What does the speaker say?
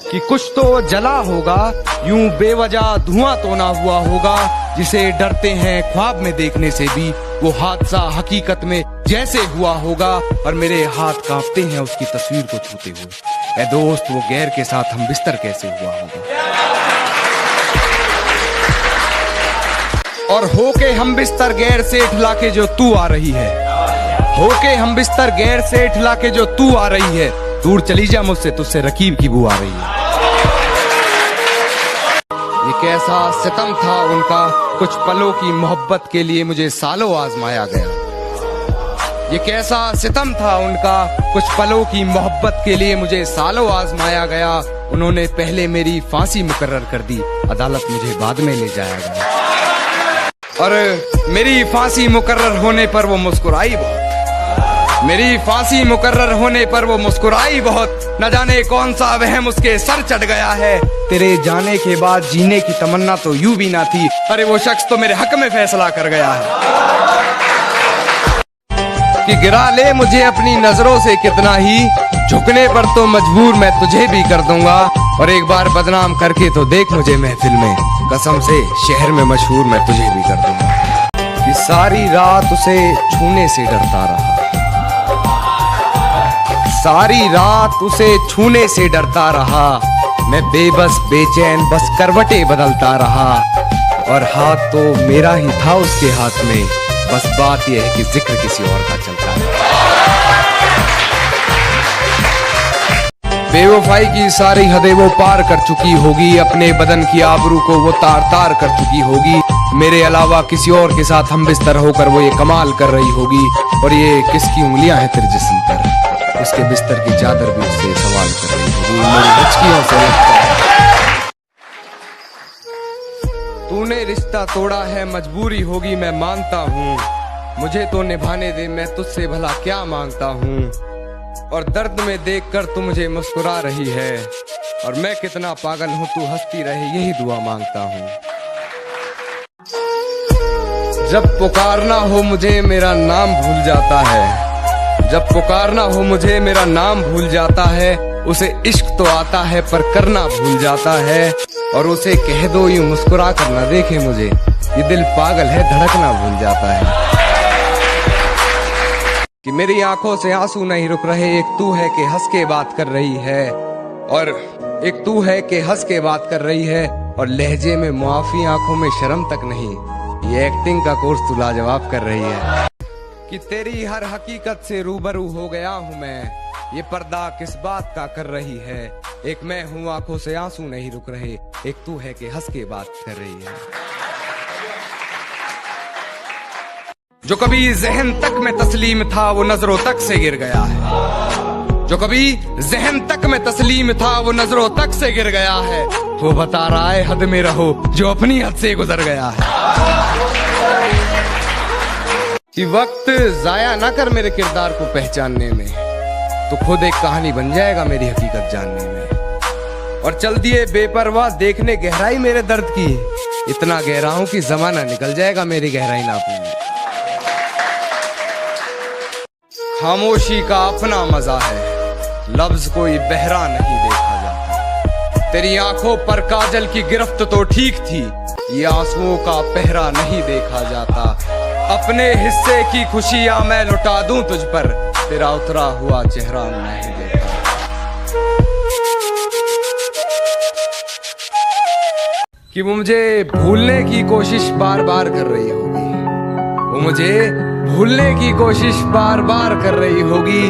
कि कुछ तो जला होगा, यूं बेवजह धुआं तो ना हुआ होगा, जिसे डरते हैं ख्वाब में देखने से भी वो हादसा हकीकत में जैसे हुआ होगा, और मेरे हाथ कांपते हैं उसकी तस्वीर को छूते हुए। ऐ दोस्त, वो गैर के साथ हम बिस्तर कैसे हुआ होगा। और होके हम बिस्तर गैर से ठिला के जो तू आ रही है, होके हम बिस्तर गैर से ठिला के जो तू आ रही है, दूर चली जा मुझसे, तुझसे रकीब की बू आ रही है। ये कैसा सितम था उनका, कुछ पलों की मोहब्बत के लिए मुझे सालों आजमाया गया। ये कैसा सितम था उनका, कुछ पलों की मोहब्बत के लिए मुझे सालों आजमाया गया। उन्होंने पहले मेरी फांसी मुकर्रर कर दी, अदालत मुझे बाद में ले जाया गया। और मेरी फांसी मुकर्रर होने पर वो मुस्कुराई बहुत, मेरी फांसी मुकर्रर होने पर वो मुस्कुराई बहुत। न जाने कौन सा वहम उसके सर चढ़ गया है। तेरे जाने के बाद जीने की तमन्ना तो यूं भी ना थी, अरे वो शख्स तो मेरे हक में फैसला कर गया है कि गिरा ले मुझे अपनी नजरों से कितना ही, झुकने पर तो मजबूर मैं तुझे भी कर दूंगा। और एक बार बदनाम करके तो देख मुझे महफिल में, कसम से शहर में मशहूर मैं तुझे भी कर दूंगा। कि सारी रात उसे छूने से डरता रहा, सारी रात उसे छूने से डरता रहा। मैं बेबस बेचैन बस करवटें बदलता रहा, और हाथ तो मेरा ही था उसके हाथ में, बस बात यह है कि जिक्र किसी और का चलता है। बेवफाई की सारी हदें वो पार कर चुकी होगी, अपने बदन की आबरू को वो तार तार कर चुकी होगी। मेरे अलावा किसी और के साथ हम बिस्तर होकर वो ये कमाल कर रही होगी। और ये किसकी उंगलियां हैं तेरे जिस्म पर, उसके बिस्तर की चादर भी उससे सवाल कर रही होगी। मेरी हिचकियों से लगता है तूने रिश्ता तोड़ा है, मजबूरी होगी मैं मानता हूँ। मुझे तो निभाने दे, मैं तुझसे भला क्या मांगता हूँ। और दर्द में देखकर तू मुझे मुस्कुरा रही है, और मैं कितना पागल हूँ तू हंसती रहे, यही दुआ मांगता हूँ। जब पुकारना हो मुझे मेरा नाम भूल जाता है, जब पुकारना हो मुझे मेरा नाम भूल जाता है। उसे इश्क तो आता है पर करना भूल जाता है, और उसे कह दो यूं मुस्कुरा कर ना देखे मुझे, ये दिल पागल है धड़कना भूल जाता है। कि मेरी आंखों से आंसू नहीं रुक रहे, एक तू है कि हंस के बात कर रही है, और एक तू है कि हंस के बात कर रही है, और लहजे में मुआफी आंखों में शर्म तक नहीं, ये एक्टिंग का कोर्स तू लाजवाब कर रही है। कि तेरी हर हकीकत से रूबरू हो गया हूँ मैं, ये पर्दा किस बात का कर रही है। एक मैं हूँ आंखों से आंसू नहीं रुक रहे, एक तू है कि हंस के बात कर रही है। जो कभी जहन तक में तस्लीम था वो नजरों तक से गिर गया है, जो कभी जहन तक में तस्लीम था वो नजरों तक से गिर गया है। वो बता रहा है हद में रहो जो अपनी हद से गुजर गया है। कि वक्त जाया ना कर मेरे किरदार को पहचानने में, तो खुद एक कहानी बन जाएगा मेरी हकीकत जानने में। और चल दिए बेपरवाह देखने गहराई मेरे दर्द की, इतना गहरा हूं कि जमाना निकल जाएगा मेरी गहराई नापने में। खामोशी का अपना मजा है, लफ्ज कोई बहरा नहीं देखा जाता। तेरी आंखों पर काजल की गिरफ्त तो ठीक थी, ये आंसुओं का पहरा नहीं देखा जाता। अपने हिस्से की खुशियां मैं लुटा दूं तुझ पर, तेरा उतरा हुआ चेहरा नहीं देखा। कि वो मुझे भूलने की कोशिश बार बार कर रही होगी, वो मुझे भूलने की कोशिश बार बार कर रही होगी।